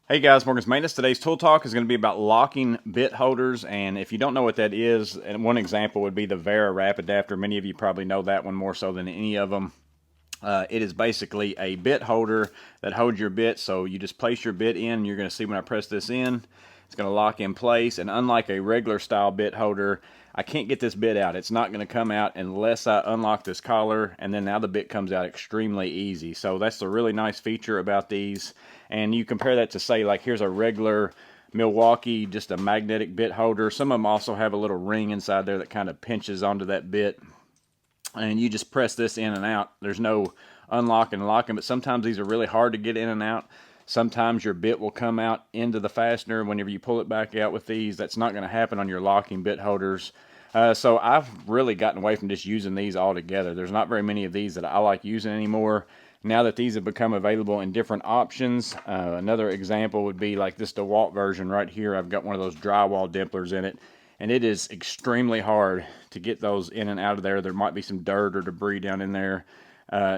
Hey guys, Morgan's Maintenance. Today's tool talk is going to be about locking bit holders, and if you don't know what that is, and one example would be the Vera wrap adapter. Many of you probably know that one more so than any of them. It is basically a bit holder that holds your bit, so you just place your bit in. You're going to see when I press this in, it's going to lock in place, and unlike a regular style bit holder, I can't get this bit out. It's not going to come out unless I unlock this collar, and then now the bit comes out extremely easy. So that's a really nice feature about these. And you compare that to, say, like here's a regular Milwaukee, just a magnetic bit holder. Some of them also have a little ring inside there that kind of pinches onto that bit, and you just press this in and out. There's no unlocking and locking, but sometimes these are really hard to get in and out. Sometimes your bit will come out into the fastener whenever you pull it back out with these. That's not going to happen on your locking bit holders. So I've really gotten away from just using these altogether. There's not very many of these that I like using anymore. Now that these have become available in different options, another example would be like this DeWalt version right here. I've got one of those drywall dimplers in it, and it is extremely hard to get those in and out of there. There might be some dirt or debris down in there.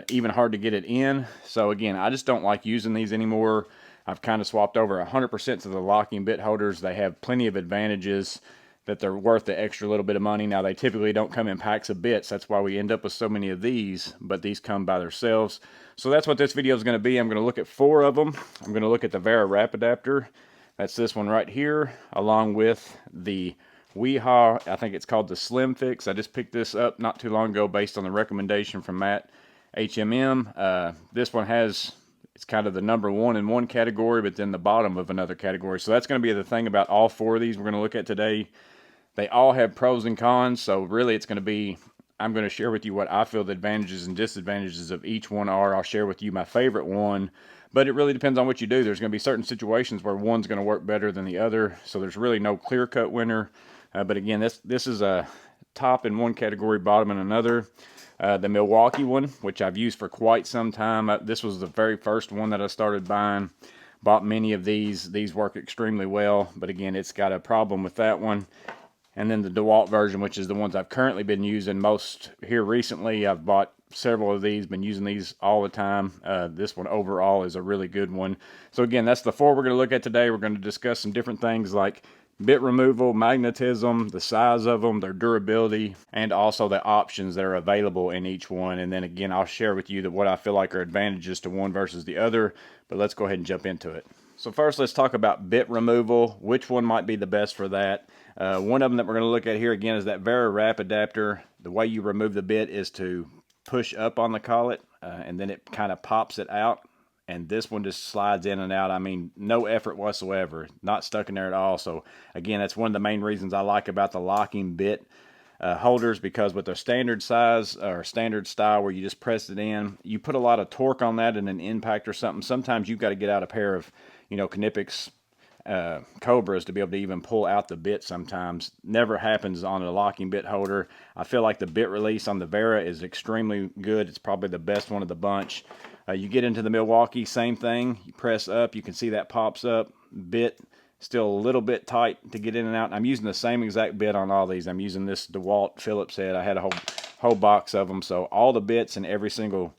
Even hard to get it in. So again, I just don't like using these anymore. I've kind of swapped over 100% to the locking bit holders. They have plenty of advantages that they're worth the extra little bit of money. Now, they typically don't come in packs of bits. That's why we end up with so many of these, but these come by themselves. So that's what this video is going to be. I'm going to look at 4 of them. I'm going to look at the Vera wrap adapter. That's this one right here, along with the Weehaw, I think it's called the Slim Fix. I just picked this up not too long ago based on the recommendation from Matt HMM. This one it's kind of the number one in one category, but then the bottom of another category. So that's going to be the thing about all 4 of these we're going to look at today. They all have pros and cons, so really it's going to be, I'm going to share with you what I feel the advantages and disadvantages of each one are. I'll share with you my favorite one, but it really depends on what you do. There's going to be certain situations where one's going to work better than the other, so there's really no clear-cut winner. But again, this is a top in one category, bottom in another. The Milwaukee one, which I've used for quite some time. This was the very first one that I started buying. Bought many of these. These work extremely well, but again, it's got a problem with that one. And then the DeWalt version, which is the ones I've currently been using most here recently. I've bought several of these, been using these all the time. This one overall is a really good one. So again, that's the 4 we're going to look at today. We're going to discuss some different things like bit removal, magnetism, the size of them, their durability, and also the options that are available in each one. And then again, I'll share with you what I feel like are advantages to one versus the other. But let's go ahead and jump into it. So first, let's talk about bit removal. Which one might be the best for that? One of them that we're going to look at here again is that Vera wrap adapter. The way you remove the bit is to push up on the collet, and then it kind of pops it out. And this one just slides in and out. I mean, no effort whatsoever. Not stuck in there at all. So again, that's one of the main reasons I like about the locking bit holders, because with the standard size or standard style where you just press it in, you put a lot of torque on that in an impact or something. Sometimes you've got to get out a pair of, Knipex Cobras to be able to even pull out the bit sometimes. Never happens on a locking bit holder. I feel like the bit release on the Vera is extremely good. It's probably the best one of the bunch. You get into the Milwaukee, same thing. You press up, you can see that pops up. Bit still a little bit tight to get in and out. I'm using the same exact bit on all these. I'm using this DeWalt Phillips head. I had a whole box of them, so all the bits and every single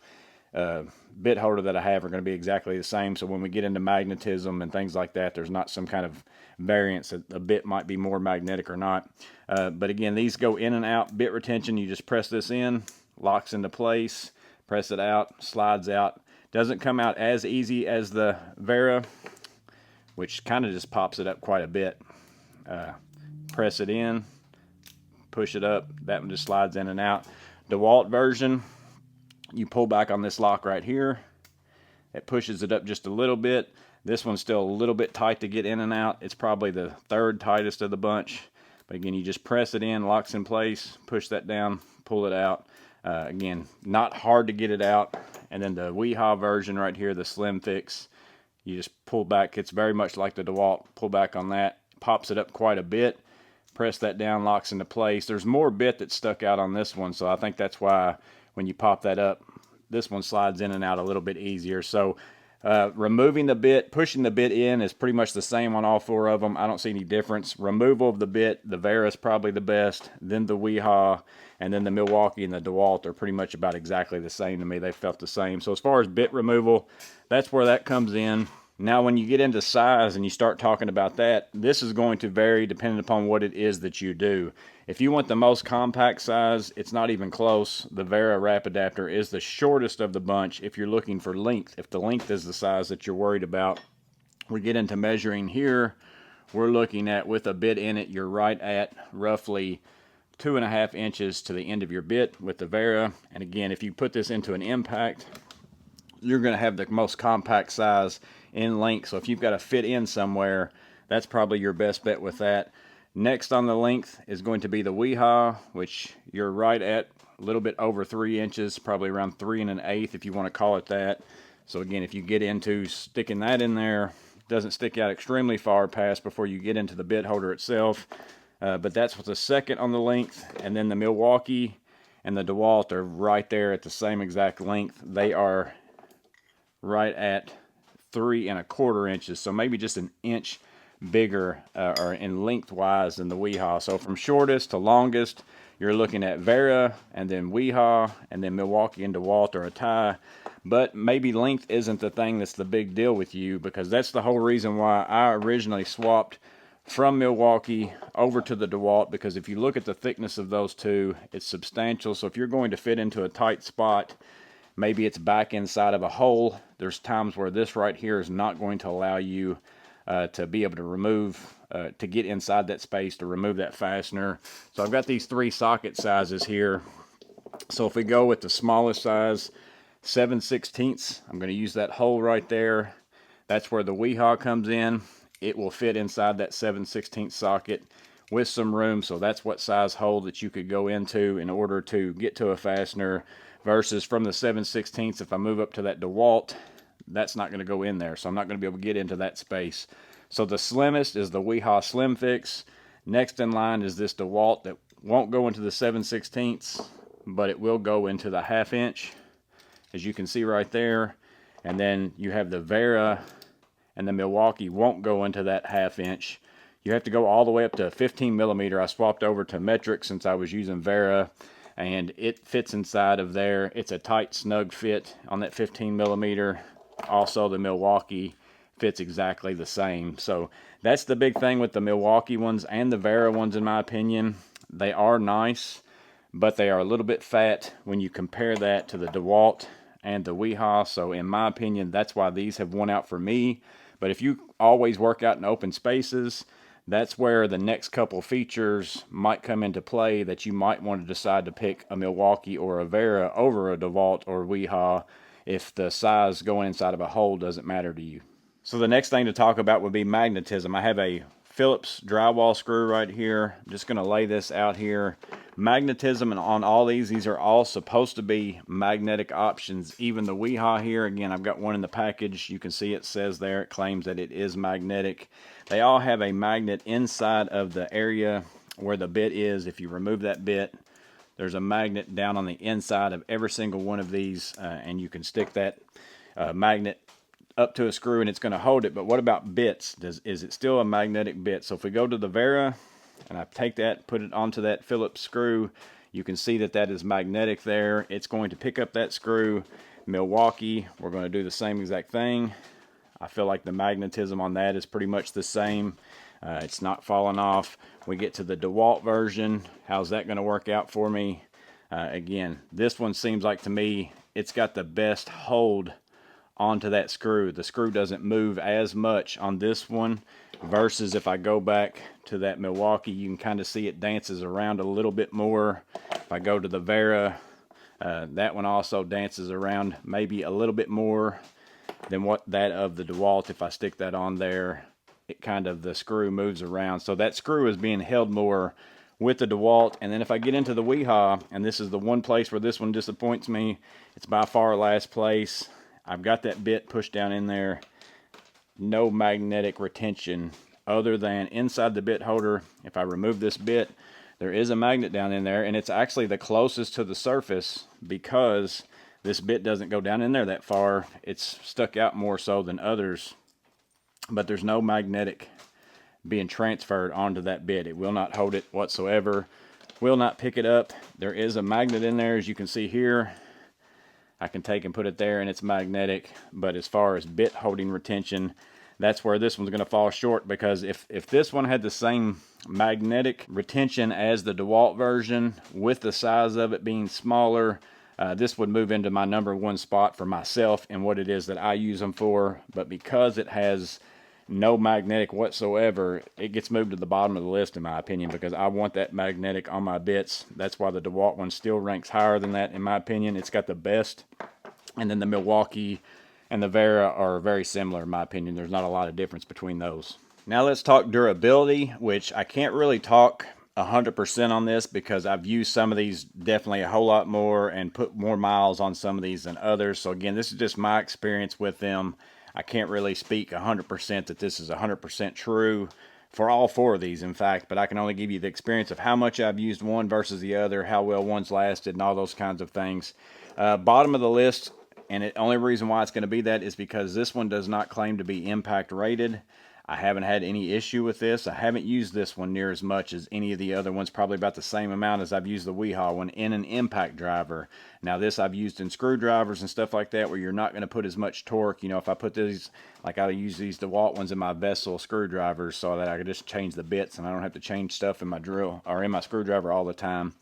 bit holder that I have are going to be exactly the same. So when we get into magnetism and things like that, there's not some kind of variance that a bit might be more magnetic or not. But again, these go in and out. Bit retention, you just press this in, locks into place, press it out, slides out. Doesn't come out as easy as the Vera, which kind of just pops it up quite a bit. Press it in, push it up, that one just slides in and out. DeWalt version, you pull back on this lock right here, it pushes it up just a little bit. This one's still a little bit tight to get in and out. It's probably the 3rd tightest of the bunch, but again, you just press it in, locks in place, push that down, pull it out. Again, not hard to get it out. And then the Weehaw version right here, the Slim Fix, you just pull back. It's very much like the DeWalt. Pull back on that, pops it up quite a bit, press that down, locks into place. There's more bit that's stuck out on this one, so I think that's why when you pop that up, this one slides in and out a little bit easier. So removing the bit, pushing the bit in is pretty much the same on all 4 of them. I don't see any difference. Removal of the bit, the Vera is probably the best, then the Weehaw, and then the Milwaukee and the DeWalt are pretty much about exactly the same to me. They felt the same. So as far as bit removal, that's where that comes in. Now, when you get into size and you start talking about that, this is going to vary depending upon what it is that you do. If you want the most compact size, it's not even close. The Vera wrap adapter is the shortest of the bunch if you're looking for length. If the length is the size that you're worried about, we get into measuring here. We're looking at, with a bit in it, you're right at roughly 2.5 inches to the end of your bit with the Vera. And again, if you put this into an impact, you're going to have the most compact size in length. So if you've got to fit in somewhere, that's probably your best bet with that. Next on the length is going to be the Weehaw, which you're right at a little bit over 3 inches, probably around 3 1/8 if you want to call it that. So again, if you get into sticking that in there, it doesn't stick out extremely far past before you get into the bit holder itself. But that's what's the second on the length. And then the Milwaukee and the DeWalt are right there at the same exact length. They are right at 3 1/4 inches, so maybe just an inch bigger or in lengthwise than the Weehaw. So from shortest to longest, you're looking at Vera, and then Weehaw, and then Milwaukee and DeWalt are a tie. But maybe length isn't the thing that's the big deal with you, because that's the whole reason why I originally swapped from Milwaukee over to the DeWalt, because if you look at the thickness of those two, it's substantial. So if you're going to fit into a tight spot, maybe it's back inside of a hole, there's times where this right here is not going to allow you to be able to remove, to get inside that space to remove that fastener. So I've got these 3 socket sizes here. So if we go with the smallest size, 7/16, I'm going to use that hole right there. That's where the Weehaw comes in. It will fit inside that 7/16 socket with some room. So that's what size hole that you could go into in order to get to a fastener. Versus from the 7/16, if I move up to that DeWalt, that's not going to go in there. So I'm not going to be able to get into that space. So the slimmest is the Weehaw Slim Fix. Next in line is this DeWalt that won't go into the 7/16, but it will go into the 1/2 inch, as you can see right there. And then you have the Vera, and the Milwaukee won't go into that 1/2 inch. You have to go all the way up to 15 millimeter. I swapped over to metric since I was using Vera, and it fits inside of there. It's a tight, snug fit on that 15 millimeter. Also, the Milwaukee fits exactly the same. So that's the big thing with the Milwaukee ones and the Vera ones, in my opinion. They are nice, but they are a little bit fat when you compare that to the DeWalt and the Weehaw. So in my opinion, that's why these have won out for me. But if you always work out in open spaces, that's where the next couple features might come into play, that you might want to decide to pick a Milwaukee or a Vera over a DeWalt or Weehaw if the size going inside of a hole doesn't matter to you. So the next thing to talk about would be magnetism. I have a Phillips drywall screw right here. I'm just going to lay this out here. Magnetism, and on all these are all supposed to be magnetic options. Even the Weehaw here, again, I've got one in the package. You can see it says there, it claims that it is magnetic. They all have a magnet inside of the area where the bit is. If you remove that bit, there's a magnet down on the inside of every single one of these, and you can stick that magnet up to a screw and it's going to hold it. But what about bits? Is it still a magnetic bit? So if we go to the Vera and I take that, put it onto that Phillips screw, you can see that that is magnetic there. It's going to pick up that screw. Milwaukee, we're going to do the same exact thing. I feel like the magnetism on that is pretty much the same. It's not falling off. We get to the DeWalt version. How's that going to work out for me? Again, this one seems like to me it's got the best hold onto that screw. The screw doesn't move as much on this one versus if I go back to that Milwaukee, you can kind of see it dances around a little bit more. If I go to the Vera, that one also dances around maybe a little bit more than what that of the DeWalt. If I stick that on there, it kind of, the screw moves around. So that screw is being held more with the DeWalt. And then if I get into the Weehaw, and this is the one place where this one disappoints me, it's by far last place. I've got that bit pushed down in there. No magnetic retention other than inside the bit holder. If I remove this bit, there is a magnet down in there, and it's actually the closest to the surface because this bit doesn't go down in there that far. It's stuck out more so than others, but there's no magnetic being transferred onto that bit. It will not hold it whatsoever, will not pick it up. There is a magnet in there, as you can see here. I can take and put it there and it's magnetic. But as far as bit holding retention, that's where this one's going to fall short, because if this one had the same magnetic retention as the DeWalt version, with the size of it being smaller, this would move into my #1 spot for myself and what it is that I use them for. But because it has no magnetic whatsoever, it gets moved to the bottom of the list in my opinion, because I want that magnetic on my bits. That's why the DeWalt one still ranks higher than that in my opinion. It's got the best, and then the Milwaukee and the Vera are very similar in my opinion. There's not a lot of difference between those. Now let's talk durability, which I can't really talk 100% on this because I've used some of these definitely a whole lot more and put more miles on some of these than others. So again, this is just my experience with them. I can't really speak 100% that this is 100% true for all 4 of these, in fact, but I can only give you the experience of how much I've used one versus the other, how well one's lasted, and all those kinds of things. Bottom of the list, and the only reason why it's going to be that is because this one does not claim to be impact rated. I haven't had any issue with this. I haven't used this one near as much as any of the other ones, probably about the same amount as I've used the Weehaw one in an impact driver. Now this I've used in screwdrivers and stuff like that, where you're not going to put as much torque. You know, if I put these, like I use these DeWalt ones in my vessel screwdrivers so that I can just change the bits and I don't have to change stuff in my drill or in my screwdriver all the time.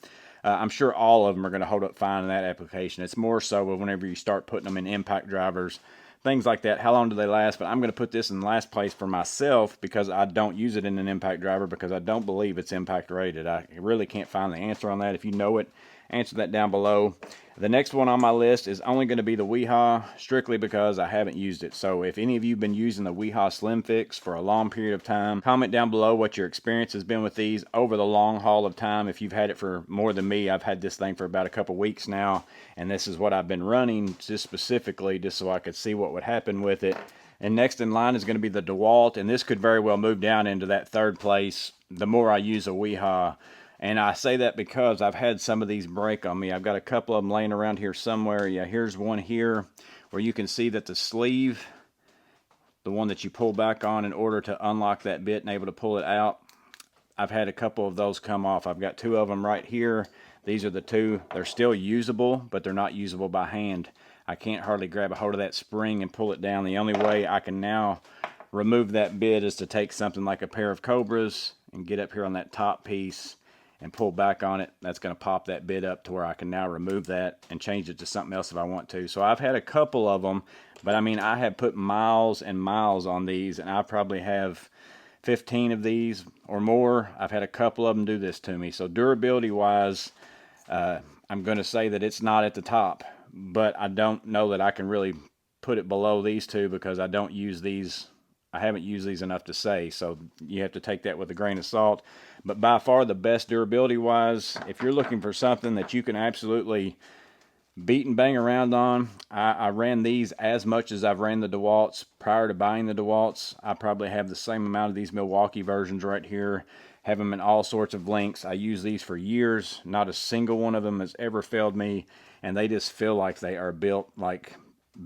I'm sure all of them are going to hold up fine in that application. It's more so whenever you start putting them in impact drivers, things like that. How long do they last? But I'm going to put this in last place for myself because I don't use it in an impact driver, because I don't believe it's impact rated. I really can't find the answer on that. If you know it, answer that down below. The next one on my list is only going to be the Weehaw, strictly because I haven't used it. So if any of you have been using the Weehaw Slim Fix for a long period of time, comment down below what your experience has been with these over the long haul of time. If you've had it for more than me, I've had this thing for about a couple weeks now, and this is what I've been running just specifically just so I could see what would happen with it. And next in line is going to be the DeWalt, and this could very well move down into that 3rd place the more I use a Weehaw. And I say that because I've had some of these break on me. I've got a couple of them laying around here somewhere. Yeah, here's one here where you can see that the sleeve, the one that you pull back on in order to unlock that bit and able to pull it out, I've had a couple of those come off. I've got 2 of them right here. These are the 2. They're still usable, but they're not usable by hand. I can't hardly grab a hold of that spring and pull it down. The only way I can now remove that bit is to take something like a pair of Cobras and get up here on that top piece and pull back on it. That's going to pop that bit up to where I can now remove that and change it to something else if I want to. So I've had a couple of them, but I mean, I have put miles and miles on these, and I probably have 15 of these or more. I've had a couple of them do this to me. So durability wise, I'm going to say that it's not at the top, but I don't know that I can really put it below these 2 because I don't use these. I haven't used these enough to say, so you have to take that with a grain of salt. But by far the best durability wise, if you're looking for something that you can absolutely beat and bang around on, I ran these as much as I've ran the DeWalts prior to buying the DeWalts. I probably have the same amount of these Milwaukee versions right here. Have them in all sorts of lengths. I use these for years. Not a single one of them has ever failed me, and they just feel like they are built like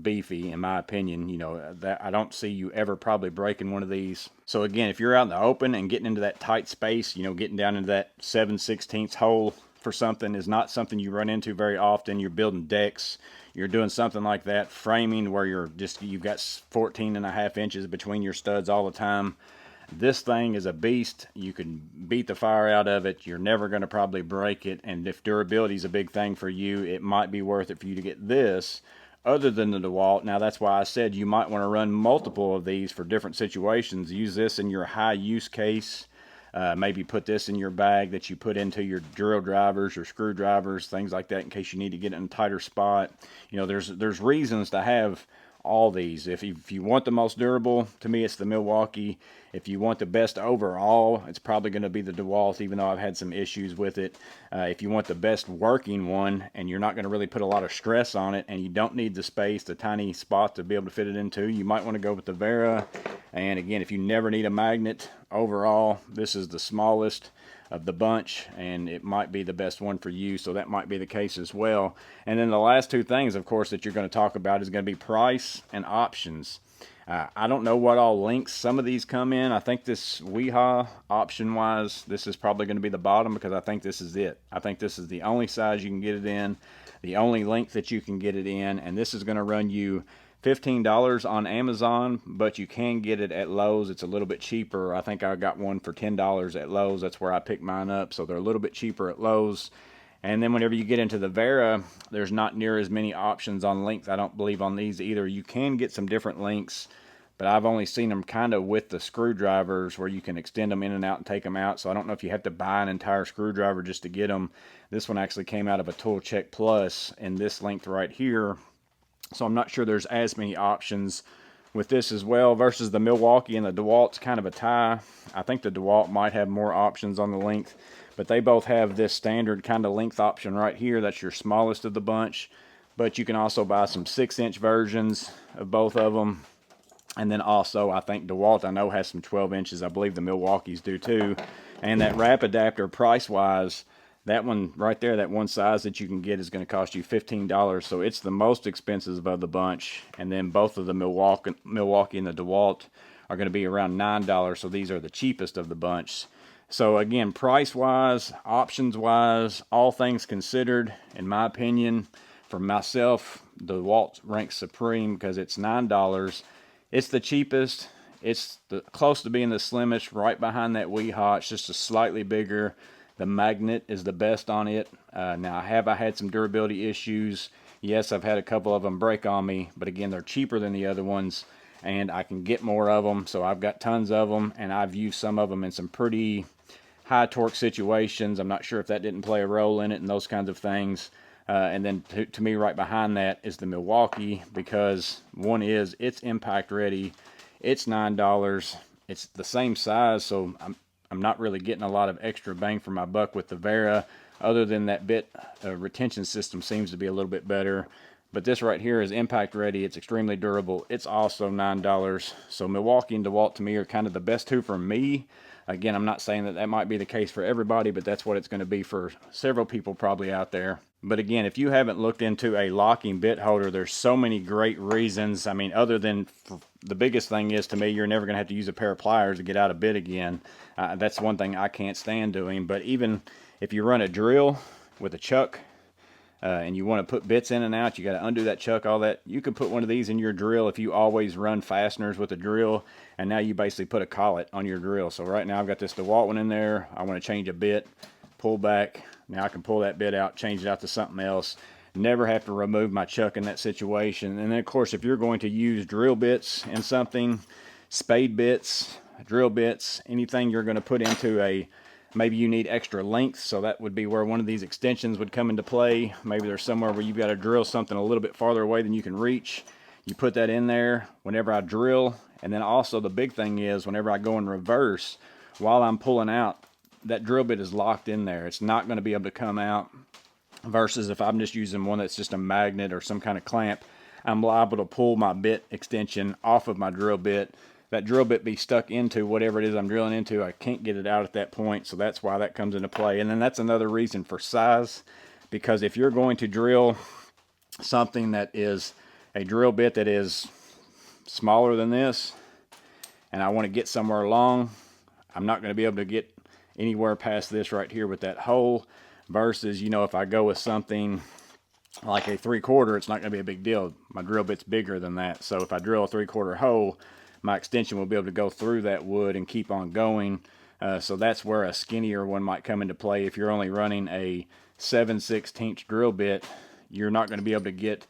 beefy, in my opinion. You know, that I don't see you ever probably breaking one of these. So again, if you're out in the open and getting into that tight space, you know, getting down into that 7/16 hole for something is not something you run into very often. You're building decks, you're doing something like that, framing where you've got 14.5 inches between your studs all the time. This thing is a beast. You can beat the fire out of it. You're never going to probably break it. And if durability is a big thing for you, it might be worth it for you to get this other than the DeWalt. Now that's why I said you might want to run multiple of these for different situations. Use this in your high use case. Maybe put this in your bag that you put into your drill drivers or screwdrivers, things like that, in case you need to get it in a tighter spot. You know, there's reasons to have all these. If you want the most durable, to me it's the Milwaukee. If you want the best overall, it's probably going to be the DeWalt, even though I've had some issues with it. If you want the best working one and you're not going to really put a lot of stress on it and you don't need the space, the tiny spot to be able to fit it into, you might want to go with the Vera. And again, if you never need a magnet overall, this is the smallest of the bunch, and it might be the best one for you, so that might be the case as well. And then the last two things, of course, that you're going to talk about is going to be price and options. I don't know what all links some of these come in. I think this WeHa option wise, this is probably going to be the bottom, because I think this is it. I think this is the only size you can get it in, the only length that you can get it in, and this is going to run you $15 on Amazon, but you can get it at Lowe's. It's a little bit cheaper. I think I got one for $10 at Lowe's. That's where I picked mine up, so they're a little bit cheaper at Lowe's. And then whenever you get into the Vera, there's not near as many options on length, I don't believe, on these either. You can get some different lengths, but I've only seen them kind of with the screwdrivers where you can extend them in and out and take them out. So I don't know if you have to buy an entire screwdriver just to get them. This one actually came out of a Tool Check Plus in this length right here. So I'm not sure there's as many options with this as well, versus the Milwaukee and the DeWalt's kind of a tie. I think the DeWalt might have more options on the length, but they both have this standard kind of length option right here. That's your smallest of the bunch, but you can also buy some 6-inch versions of both of them. And then also, I think DeWalt, I know, has some 12 inches. I believe the Milwaukee's do too. And that wrap adapter, price-wise, that one right there, that one size that you can get, is going to cost you $15. So it's the most expensive of the bunch. And then both of the Milwaukee and the DeWalt are going to be around $9. So these are the cheapest of the bunch. So again, price-wise, options-wise, all things considered, in my opinion, for myself, the DeWalt ranks supreme because it's $9. It's the cheapest. It's close to being the slimmest, right behind that WeHa. It's just a slightly bigger. The magnet is the best on it. Now, have I had some durability issues? Yes, I've had a couple of them break on me, but again, they're cheaper than the other ones, and I can get more of them, so I've got tons of them, and I've used some of them in some pretty high torque situations. I'm not sure if that didn't play a role in it and those kinds of things. And then to me, right behind that is the Milwaukee, because one is, it's impact ready. It's $9. It's the same size, so I'm not really getting a lot of extra bang for my buck with the Vera, other than that bit retention system seems to be a little bit better. But this right here is impact ready. It's extremely durable. It's also $9. So Milwaukee and DeWalt to me are kind of the best two for me. Again, I'm not saying that that might be the case for everybody, but that's what it's going to be for several people probably out there. But again, if you haven't looked into a locking bit holder, there's so many great reasons. I mean, other than the biggest thing is, to me, you're never going to have to use a pair of pliers to get out a bit again. That's one thing I can't stand doing. But even if you run a drill with a chuck, and you want to put bits in and out, you got to undo that chuck, all that. You could put one of these in your drill if you always run fasteners with a drill, and now you basically put a collet on your drill. So right now I've got this DeWalt one in there. I want to change a bit, pull back. Now I can pull that bit out, change it out to something else. Never have to remove my chuck in that situation. And then of course, if you're going to use drill bits in something, spade bits, drill bits, anything you're going to put into a, maybe you need extra length, so that would be where one of these extensions would come into play. Maybe there's somewhere where you've got to drill something a little bit farther away than you can reach. You put that in there whenever I drill. And then also the big thing is, whenever I go in reverse, while I'm pulling out, that drill bit is locked in there. It's not going to be able to come out, versus if I'm just using one that's just a magnet or some kind of clamp, I'm liable to pull my bit extension off of my drill bit. That drill bit be stuck into whatever it is I'm drilling into. I can't get it out at that point, so that's why that comes into play. And then that's another reason for size, because if you're going to drill something that is a drill bit that is smaller than this, and I want to get somewhere along, I'm not going to be able to get anywhere past this right here with that hole, versus, you know, if I go with something like a 3/4, it's not going to be a big deal. My drill bit's bigger than that, so if I drill a 3/4 hole, my extension will be able to go through that wood and keep on going. So that's where a skinnier one might come into play. If you're only running a 7/16 drill bit, you're not going to be able to get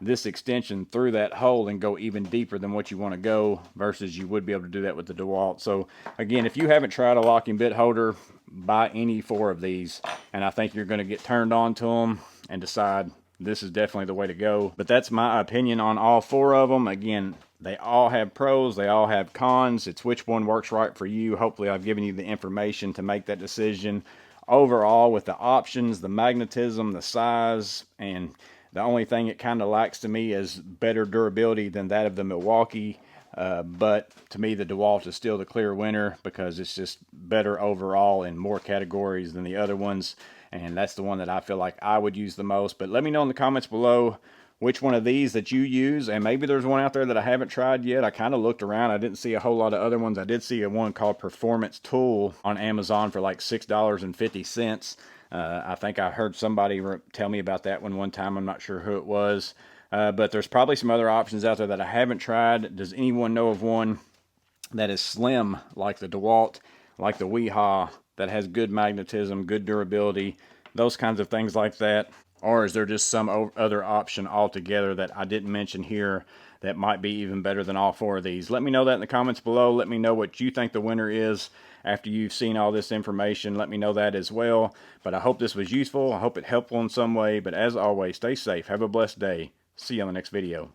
this extension through that hole and go even deeper than what you want to go, versus you would be able to do that with the DeWalt. So again, if you haven't tried a locking bit holder, buy any 4 of these, and I think you're going to get turned on to them and decide this is definitely the way to go. But that's my opinion on all 4 of them. Again, they all have pros, they all have cons. It's which one works right for you. Hopefully I've given you the information to make that decision. Overall, with the options, the magnetism, the size, and the only thing it kind of lacks to me is better durability than that of the Milwaukee. But to me, the DeWalt is still the clear winner because it's just better overall in more categories than the other ones. And that's the one that I feel like I would use the most. But let me know in the comments below which one of these that you use, and maybe there's one out there that I haven't tried yet. I kind of looked around. I didn't see a whole lot of other ones. I did see one called Performance Tool on Amazon for like $6.50. I think I heard somebody tell me about that one time. I'm not sure who it was. But there's probably some other options out there that I haven't tried. Does anyone know of one that is slim like the DeWalt, like the Weehaw, that has good magnetism, good durability, those kinds of things like that? Or is there just some other option altogether that I didn't mention here that might be even better than all four of these? Let me know that in the comments below. Let me know what you think the winner is after you've seen all this information. Let me know that as well. But I hope this was useful. I hope it helpful in some way. But as always, stay safe. Have a blessed day. See you on the next video.